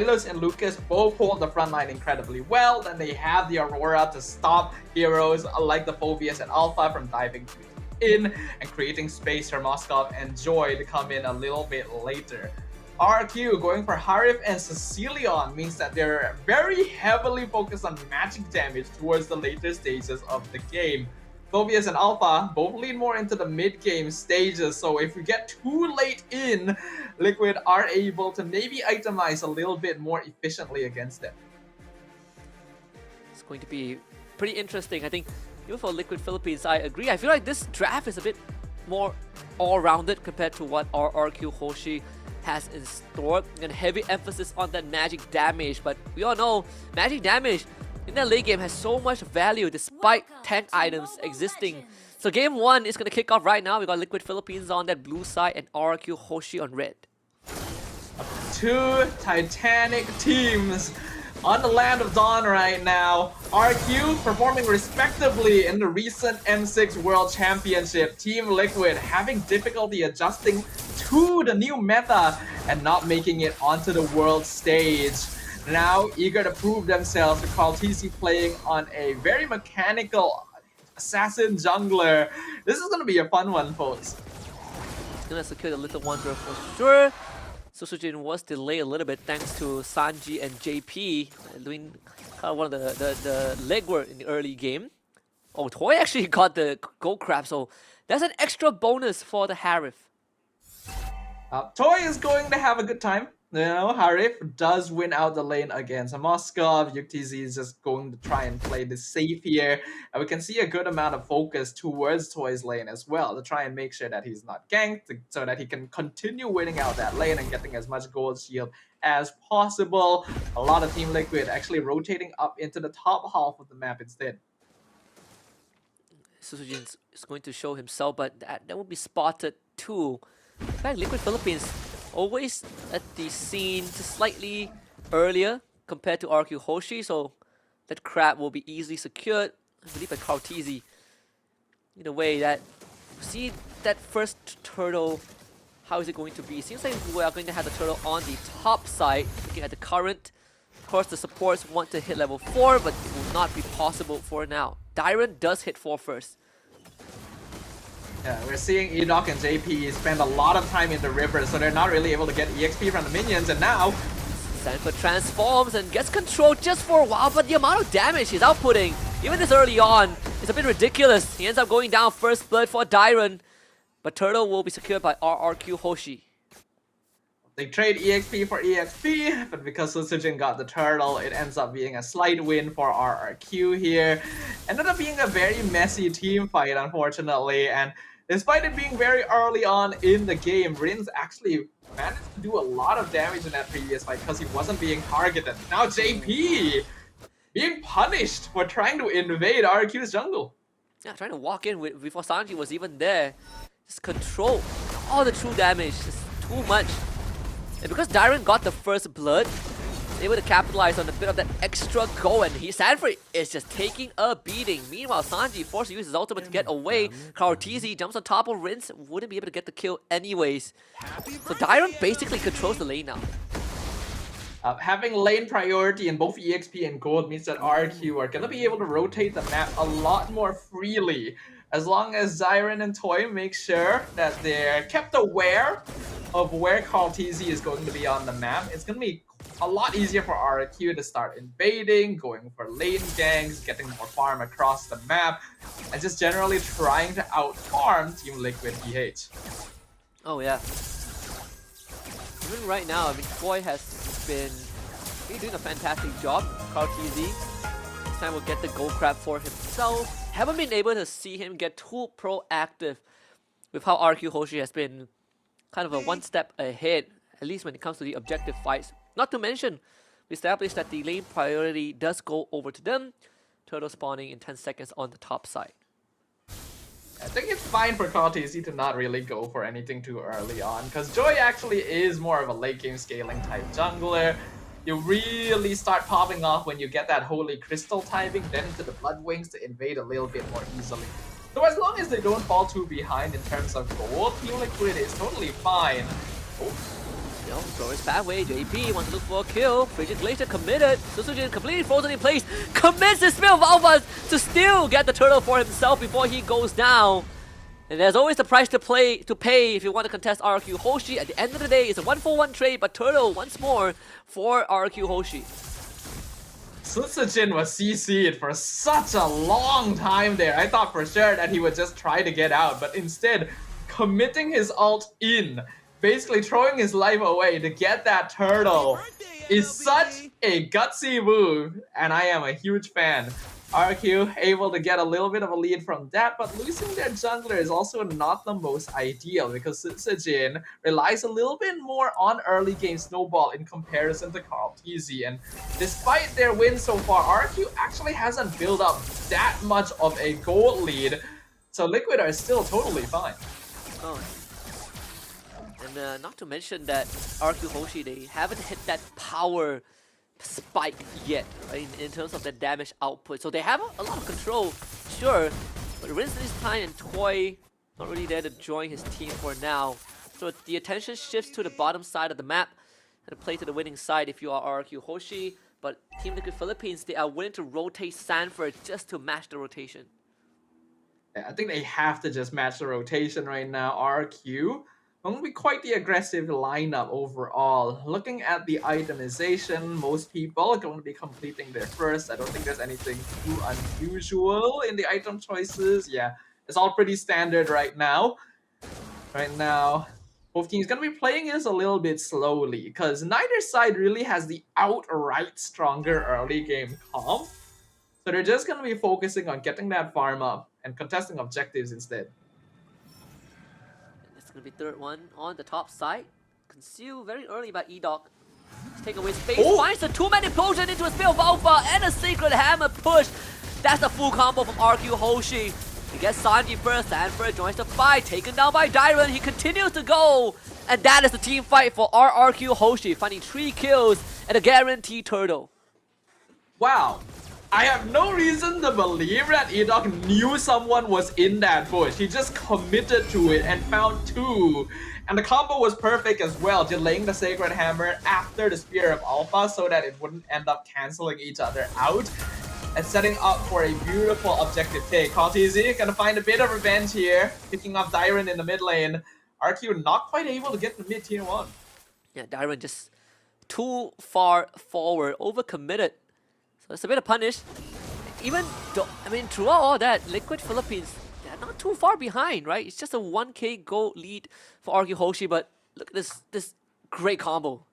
Silas and Lucas both hold the front line incredibly well. Then they have the Aurora to stop heroes like the Phobius and Alpha from diving in and creating space for Moskov and Joy to come in a little bit later. RRQ going for Harif and Cecilion means that they're very heavily focused on magic damage towards the later stages of the game. Phobius and Alpha both lean more into the mid-game stages, so if we get too late in, Liquid are able to maybe itemize a little bit more efficiently against them. It's going to be pretty interesting. I think even for Liquid Philippines, I agree. I feel like this draft is a bit more all-rounded compared to what RRQ Hoshi has in store, and heavy emphasis on that magic damage. But we all know magic damage in that late game has so much value despite tank items existing. So game 1 is going to kick off right now. We got Liquid Philippines on that blue side and RRQ Hoshi on red. Two Titanic teams on the Land of Dawn right now. RQ performing respectively in the recent M6 World Championship. Team Liquid having difficulty adjusting to the new meta and not making it onto the world stage. Now eager to prove themselves with TC playing on a very mechanical assassin jungler. This is going to be a fun one, folks. He's going to secure the Little Wonder for sure. Susujin was delayed a little bit thanks to Sanji and JP doing kind of one of the legwork in the early game. Oh, Toy actually got the gold crab, so that's an extra bonus for the Harif. Toy is going to have a good time. You know, Harif does win out the lane against Moskov. YuKTZ is just going to try and play this safe here. And we can see a good amount of focus towards Toy's lane as well to try and make sure that he's not ganked so that he can continue winning out that lane and getting as much gold shield as possible. A lot of Team Liquid actually rotating up into the top half of the map instead. Susujin is going to show himself, but that will be spotted too. In fact, Liquid Philippines always at the scene just slightly earlier compared to RQ Hoshi, so that crab will be easily secured, I believe, by Kartizi. In a way that, see that first turtle, how is it going to be? It seems like we are going to have the turtle on the top side, looking at the current. Of course, the supports want to hit level 4, but it will not be possible for now. Dyron does hit 4 first. Yeah, we're seeing Enoch and JP spend a lot of time in the river, so they're not really able to get EXP from the minions, and now Sanford transforms and gets control just for a while, but the amount of damage he's outputting, even this early on, is a bit ridiculous. He ends up going down first blood for Dyron, but Turtle will be secured by RRQ Hoshi. They trade EXP for EXP, but because Susujin got the turtle, it ends up being a slight win for RRQ here. Ended up being a very messy team fight, unfortunately, and despite it being very early on in the game, Rins actually managed to do a lot of damage in that previous fight because he wasn't being targeted. Now JP being punished for trying to invade RRQ's jungle. Yeah, trying to walk in before Sanji was even there. Just control all the true damage, just too much. And because Dyron got the first blood, he's able to capitalize on a bit of that extra go, and Sanford is just taking a beating. Meanwhile, Sanji forced to use his ultimate to get away. Kartizi jumps on top of Rince, wouldn't be able to get the kill anyways. So Dyron basically controls the lane now. Having lane priority in both EXP and gold means that RQ are going to be able to rotate the map a lot more freely. As long as Zyron and Toy make sure that they're kept aware of where Kartizi is going to be on the map, it's going to be a lot easier for RQ to start invading, going for lane ganks, getting more farm across the map, and just generally trying to out-farm Team Liquid PH. Oh yeah. Even right now, I mean, Toy has been doing a fantastic job. Kartizi this time will get the gold crab for himself. Haven't been able to see him get too proactive with how RQ Hoshi has been kind of a one step ahead, at least when it comes to the objective fights. Not to mention, we established that the lane priority does go over to them. Turtle spawning in 10 seconds on the top side. I think it's fine for Kartizi to not really go for anything too early on, because Joy actually is more of a late game scaling type jungler. You really start popping off when you get that Holy Crystal timing, then into the Blood Wings to invade a little bit more easily. So as long as they don't fall too behind in terms of gold, Team Liquid is totally fine. Oh, know, Glorious Pathway, JP wants to look for a kill. Frigid Glacier committed. Susujin completely frozen in place. Commits his Spill of Alpha to still get the turtle for himself before he goes down. And there's always the price to pay if you want to contest RRQ Hoshi. At the end of the day, it's a 1-for-1 trade, but turtle once more for RRQ Hoshi. Susujin was CC'd for such a long time there. I thought for sure that he would just try to get out, but instead, committing his ult in, basically throwing his life away to get that turtle, is such a gutsy move, and I am a huge fan. RRQ able to get a little bit of a lead from that, but losing their jungler is also not the most ideal because Susujin relies a little bit more on early game snowball in comparison to KarlTzy, and despite their win so far, RRQ actually hasn't built up that much of a gold lead, so Liquid are still totally fine. Oh. And not to mention that RRQ Hoshi, they haven't hit that power spike yet, right, in terms of the damage output. So they have a lot of control, sure, but Rinse this time and Toy not really there to join his team for now. So the attention shifts to the bottom side of the map and play to the winning side if you are RRQ Hoshi. But Team Liquid Philippines, they are willing to rotate Sanford just to match the rotation. Yeah, I think they have to just match the rotation right now. RRQ going to be quite the aggressive lineup overall. Looking at the itemization, most people are going to be completing their first. I don't think there's anything too unusual in the item choices. Yeah, it's all pretty standard right now. Right now, both teams going to be playing this a little bit slowly because neither side really has the outright stronger early game comp. So they're just going to be focusing on getting that farm up and contesting objectives instead. It's going to be third one on the top side. Concealed very early by E-Dog. Take away space, finds the two-man implosion into a Spill of Alpha and a Sacred Hammer push. That's the full combo from RRQ Hoshi. He gets Sanji first, Sanford joins the fight, taken down by Dyron. He continues to go. And that is the team fight for RRQ Hoshi, finding 3 kills and a guaranteed turtle. Wow. I have no reason to believe that E-Dog knew someone was in that bush. He just committed to it and found 2. And the combo was perfect as well, delaying the Sacred Hammer after the Spear of Alpha so that it wouldn't end up canceling each other out. And setting up for a beautiful objective take. KarlTzy gonna find a bit of revenge here, picking up Dyron in the mid lane. RQ not quite able to get the mid tier 1. Yeah, Dyron just too far forward, overcommitted. So it's a bit of punish. Even though, I mean, throughout all that, Liquid Philippines, they're not too far behind, right? It's just a 1k gold lead for RRQ Hoshi, but look at this great combo.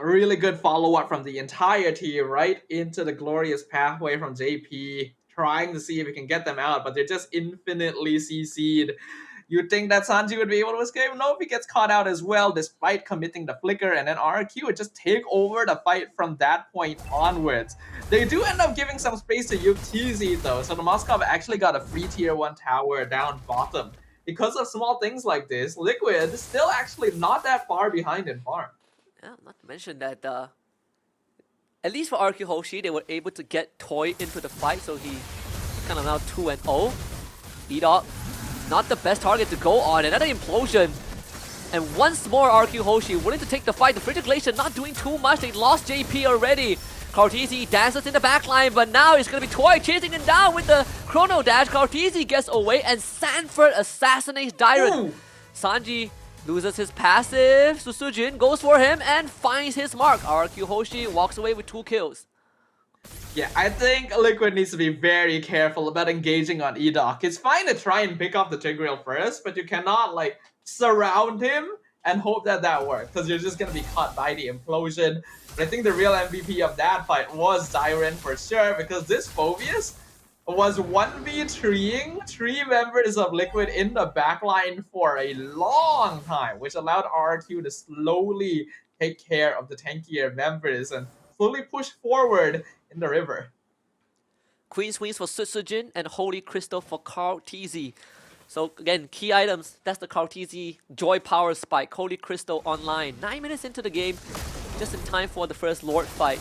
Really good follow-up from the entire team right into the glorious pathway from JP, trying to see if we can get them out, but they're just infinitely CC'd. You'd think that Sanji would be able to escape. Nope, he gets caught out as well, despite committing the flicker, and then RRQ would just take over the fight from that point onwards. They do end up giving some space to TLPH though, so the Moskov actually got a free tier 1 tower down bottom. Because of small things like this, Liquid is still actually not that far behind in farm. Yeah, not to mention that, at least for RRQ Hoshi, they were able to get Toy into the fight, so he kind of now 2-0. E-Dog, not the best target to go on. Another implosion. And once more, RRQ Hoshi willing to take the fight. The Frigid Glacier not doing too much. They lost JP already. KarlTzy dances in the backline, but now it's going to be Toy chasing him down with the Chrono Dash. KarlTzy gets away, and Sanford assassinates Dyron. Sanji loses his passive. Susujin goes for him and finds his mark. RRQ Hoshi walks away with 2 kills. Yeah, I think Liquid needs to be very careful about engaging on E-Dog. It's fine to try and pick off the Tigreal first, but you cannot, like, surround him and hope that that works, because you're just going to be caught by the implosion. But I think the real MVP of that fight was Dyron for sure, because this Phoveus was 1v3ing 3 members of Liquid in the backline for a long time, which allowed RRQ to slowly take care of the tankier members and slowly push forward in the river. Queen's Wings for Susujin and Holy Crystal for KarlTzy. So again, key items, that's the KarlTzy Joy Power Spike, Holy Crystal online. 9 minutes into the game, just in time for the first Lord fight.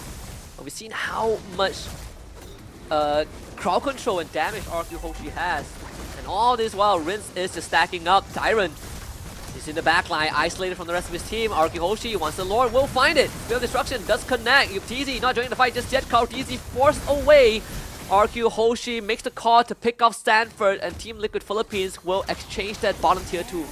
But we've seen how much crowd control and damage RRQ Hoshi has. And all this while, Rinse is just stacking up. Dyron is He's in the back line, isolated from the rest of his team. RRQ Hoshi wants the Lord, will find it. Field Destruction does connect. Yuptizi not joining the fight just yet. Kautizi forced away. RRQ Hoshi makes the call to pick off Stanford, and Team Liquid Philippines will exchange that bottom tier 2.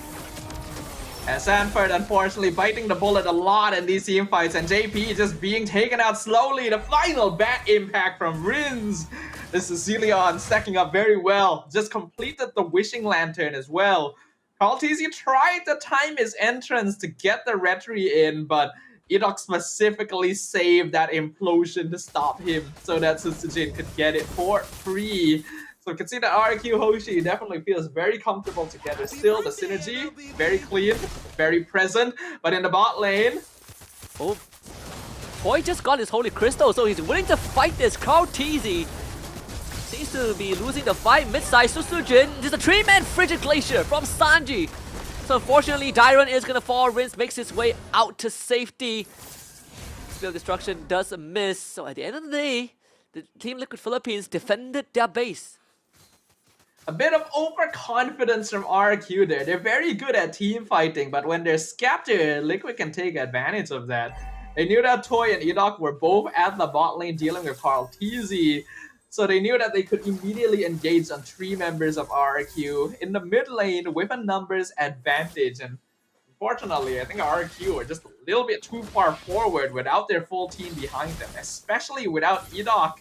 And Stanford, unfortunately, biting the bullet a lot in these team fights, and JP just being taken out slowly. The final back impact from Rins. This is Zelion stacking up very well. Just completed the Wishing Lantern as well. Kaltizi tried to time his entrance to get the Retry in, but Edok specifically saved that implosion to stop him so that Susujin could get it for free. So you can see that RRQ Hoshi definitely feels very comfortable together. Still, the synergy, very clean, very present. But in the bot lane... Oh, Toy just got his Holy Crystal, so he's willing to fight this. Kautizi seems to be losing the fight. Mid-size Susujin, just a 3-man Frigid Glacier from Sanji. So unfortunately, Dairon is going to fall. Rins makes his way out to safety. Field Destruction does miss. So at the end of the day, the Team Liquid Philippines defended their base. A bit of overconfidence from RRQ there. They're very good at team fighting, but when they're scattered, Liquid can take advantage of that. They knew that Toy and Edok were both at the bot lane dealing with Kautizi, so they knew that they could immediately engage on 3 members of RRQ in the mid lane with a numbers advantage. And unfortunately, I think RRQ are just a little bit too far forward without their full team behind them, especially without Edok.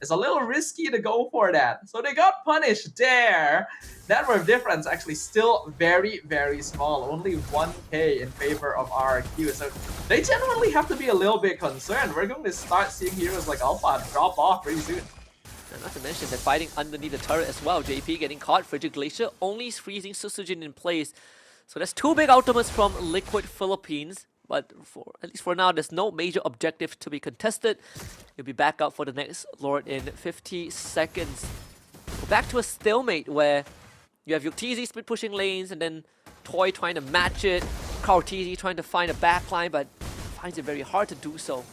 It's a little risky to go for that. So they got punished there. Net worth difference actually still very, very small. Only 1k in favor of RRQ. So they genuinely have to be a little bit concerned. We're going to start seeing heroes like Alpha drop off pretty soon. And not to mention, they're fighting underneath the turret as well. JP getting caught. Frigid Glacier only freezing Susujin in place. So that's 2 big ultimates from Liquid Philippines. But at least for now, there's no major objective to be contested. He'll be back up for the next Lord in 50 seconds. We're back to a stalemate where you have Yuktizi split pushing lanes and then Toy trying to match it. Kautizi trying to find a backline, but finds it very hard to do so.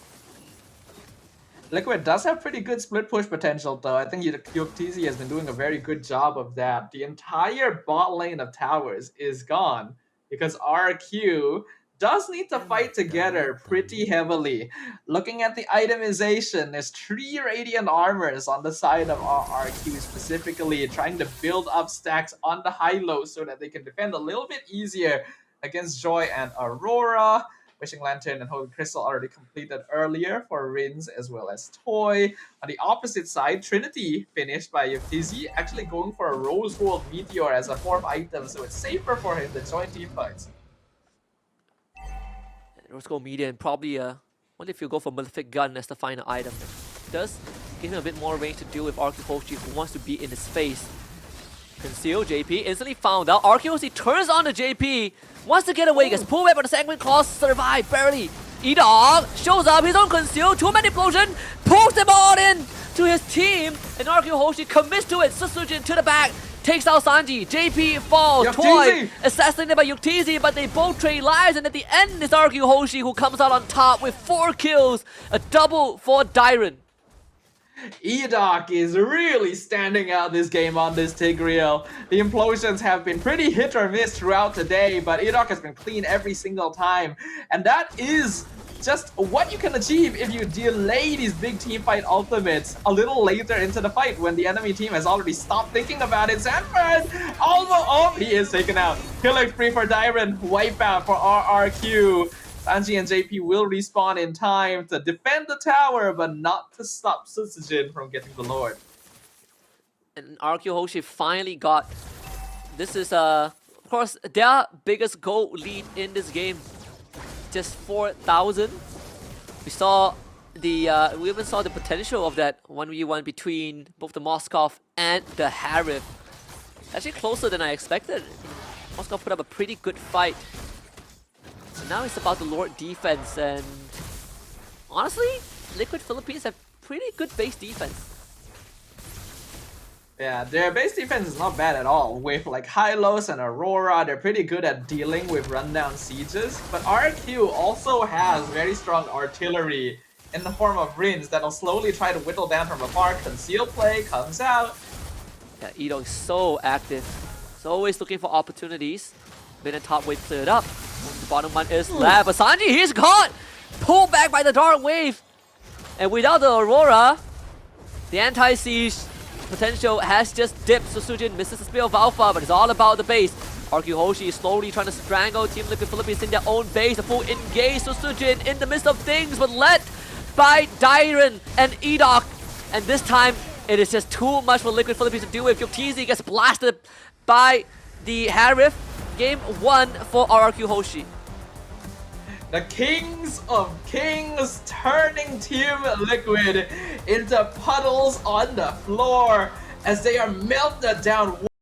Liquid does have pretty good split push potential though. I think Yuktizi has been doing a very good job of that. The entire bot lane of towers is gone because RRQ does need to fight together pretty heavily. Looking at the itemization, there's 3 Radiant Armors on the side of RRQ specifically, trying to build up stacks on the high-low so that they can defend a little bit easier against Joy and Aurora. Wishing Lantern and Holy Crystal already completed earlier for Rins as well as Toy. On the opposite side, Trinity finished by Yuktizi, actually going for a Rose Gold Meteor as a 4th item, so it's safer for him to join team fights. Rose Gold Meteor and probably what if you go for Malefic Gun as the final item? It does give him a bit more range to deal with RRQ Hoshi, who wants to be in his face. Conceal JP, instantly found out. RRQ Hoshi turns on the JP, wants to get away, gets pulled away by the segment clause, survive barely. Edok shows up, his own conceal, 2-man implosion, pulls them all in to his team, and RRQ Hoshi commits to it. Susujin to the back, takes out Sanji. JP falls. Toy assassinated by Yuktizi, but they both trade lives, and at the end is RRQ Hoshi who comes out on top with 4 kills, a double for Dairon. Edok is really standing out this game on this Tigreal. The implosions have been pretty hit or miss throughout the day, but Edok has been clean every single time. And that is just what you can achieve if you delay these big team fight ultimates a little later into the fight when the enemy team has already stopped thinking about it. Sanford almost, he is taken out. Killer spree for Dairon, wipeout for RRQ. Sanji and JP will respawn in time to defend the tower, but not to stop Susujin from getting the Lord. And RRQ Hoshi finally got, this is of course their biggest goal lead in this game. Just 4,000. We saw the we even saw the potential of that 1v1 between both the Moskov and the Harif. Actually closer than I expected. Moskov put up a pretty good fight. So now it's about the Lord defense, and honestly, Liquid Philippines have pretty good base defense. Yeah, their base defense is not bad at all. With like Hylos and Aurora, they're pretty good at dealing with rundown sieges. But RRQ also has very strong artillery in the form of Rins that'll slowly try to whittle down from afar. Conceal play comes out. Yeah, Edo is so active. He's always looking for opportunities. Mid and top wave cleared up. The bottom one is left, but Sanji, he's caught! Pulled back by the Dark Wave! And without the Aurora, the anti-siege potential has just dipped. So Sujin misses the Spear of Alpha, but it's all about the base. RRQ Hoshi is slowly trying to strangle Team Liquid Philippines in their own base. The full engage, so Sujin in the midst of things, but led by Dairon and Edok. And this time, it is just too much for Liquid Philippines to deal with. Yoptizi gets blasted by the Harif. Game 1 for RRQ Hoshi. The Kings of Kings turning Team Liquid into puddles on the floor as they are melted down.